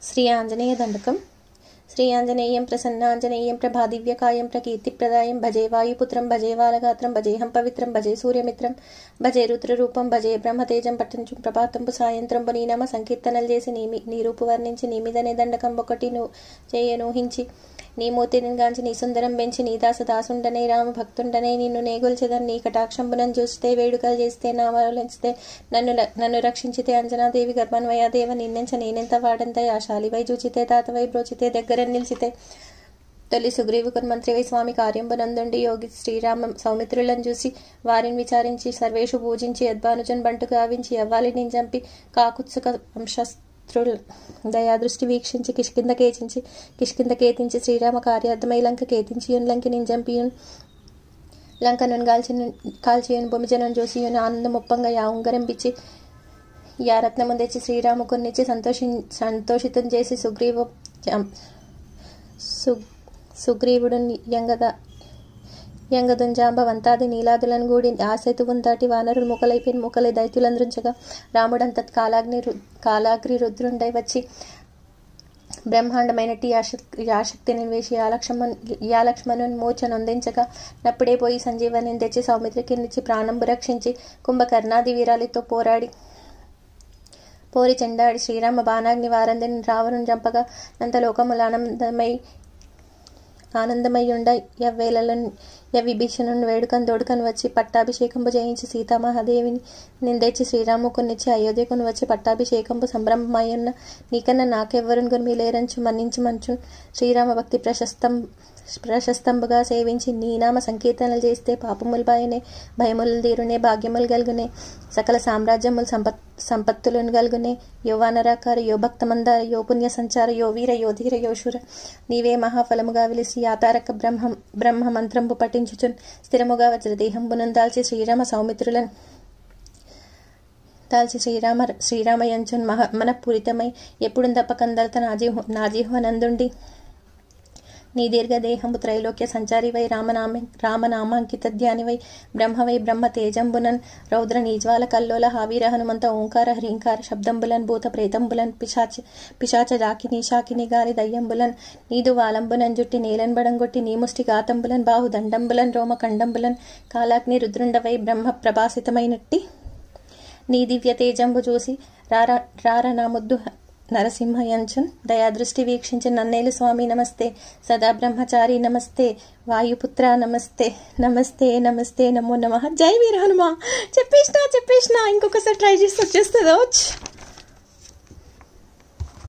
శ్రీ ఆంజనేయ దండకం. శ్రీ ఆంజనేయం ప్రసన్నాంజనేయం ప్రభాదివ్యకాయం ప్రకీర్తిప్రదాయం భజే వాయుపుత్రం భజే వాలగాత్రం భజేహం పవిత్రం భజే సూర్యమిత్రం భజే రుద్రరూపం భజే బ్రహ్మతేజం పట్టంచు ప్రభాతంపు సాయంత్రంపు నీ నామ సంకీర్తనలు చేసి నీ రూపు వర్ణించి నీ మీదనే దండకం ఒకటి చేయనూహించి నీ మూర్తిని గాంచి నీ సుందరం పెంచి నీ దాసుండనే రామ భక్తుండనే నిన్ను నేగొల్చెదన్ నీ కటాక్షంబునం చూస్తే వేడుకలు చేస్తే నామలిస్తే నన్ను రక్షించితే అంజనాదేవి గర్భన్వయాదేవ నిన్నెంచ నేనెంత వాడంత ఆశాలివై చూచితే తాతవై బ్రోచితే దగ్గర నిలిచితే తొలి సుగ్రీవుకున్ మంత్రివై స్వామి కార్యంబునందుండి యోగి శ్రీరామ సౌమిత్రులను చూసి వారిని విచారించి సర్వేషు పూజించి యద్భానుజన్ బంటు గావించి అవ్వాలిని చంపి కాకుత్సుక వంశస్త్రులు దయాదృష్టి వీక్షించి కిష్కిందకేతించి శ్రీరామ కార్యార్థమై లంక కేతించియున్ లంకి నింజంపియున్ లంకను కాల్చియున్ భూమిజనం చూసియున్ ఆనందమొప్పంగా యా ఉంగరంపిచ్చి యా రత్నము తెచ్చి శ్రీరాము కొన్నిచ్చి సంతోషితం చేసి సుగ్రీవుడు యంగదుంజాంబ వంతాది నీలాదులను గూడి ఆసెతువును దాటి వానరులు ముకలైపోయిన ముకలై దైత్యులందృంచగా రాముడంత కాలాగ్రి రుద్రుండై వచ్చి బ్రహ్మాండమైనట్టి యాశక్తిని వేసి యాలక్ష్మణుని మూర్ఛనొందించగా నప్పుడే పోయి సంజీవని తెచ్చి సౌమిత్రికినిచ్చి ప్రాణంబు రక్షించి కుంభకర్ణాది వీరాలితో పోరి చెండాడి శ్రీరామ బాణాగ్ని వారందిని రావణుని చంపగా నంతలోకములు ఆనందమయ్యుండ విభీషణుని వేడుకను దోడుకను వచ్చి పట్టాభిషేకంపు చేయించి సీతామహాదేవిని నిందెచ్చి శ్రీరాముకునిచ్చి అయోధ్యకుని వచ్చి పట్టాభిషేకంపు సంభ్రమమయ్యున్న నీకన్నా నాకెవ్వరుని గురిమి లేరంచు మన్నించి మంచు శ్రీరామ భక్తి ప్రశస్తంబుగా సేవించి నీ నామ సంకీర్తనలు చేస్తే పాపములు బాయనే భయములు తీరునే భాగ్యములు గలుగునే సకల సామ్రాజ్యములు సంపత్తులను గలుగునే యో వానరాకార యో భక్తమందార యో పుణ్య సంచార యో వీర యో ధీర యో శూర నీవే మహాఫలముగా విలిసి యాతారక బ్రహ్మ మంత్రంపు పఠించుచున్ స్థిరముగా వజ్రదేహంబునం దాల్చి శ్రీరామయంచున్ మనఃపూరితమై ఎప్పుడు తప్పకందలత నాజిహ్వనందుండి నీ దీర్ఘదేహంబు త్రైలోక్య సంచారివై రామనామాంకిత ధ్యానివై బ్రహ్మవై బ్రహ్మ తేజంబునన్ రౌద్ర నీజ్వాల కల్లోల హావీర హనుమంత ఓంకార హ్రీంకార శబ్దంబులన్ భూత ప్రేతంబులన్ పిశాచ శాకిని గాలి దయ్యంబులన్ నీదు వాలంబునన్ జుట్టి నేలన్ బడంగొట్టి నీ ముష్టి గాతంబులన్ బాహు దండంబులన్ రోమ కండంబులన్ కాలాగ్ని రుద్రుండవై బ్రహ్మ ప్రభాసితమైనట్టి నీ దివ్య తేజంబు చూసి రార నా ముద్దు నరసింహయంచున్ దయాదృష్టి వీక్షించి నన్నేలు స్వామి నమస్తే సదా బ్రహ్మచారి నమస్తే వాయుపుత్ర నమస్తే నమస్తే నమస్తే నమో నమః. జై వీర హనుమ. చెప్పేసిన ఇంకొకసారి ట్రై చేసి వచ్చేస్తుందో.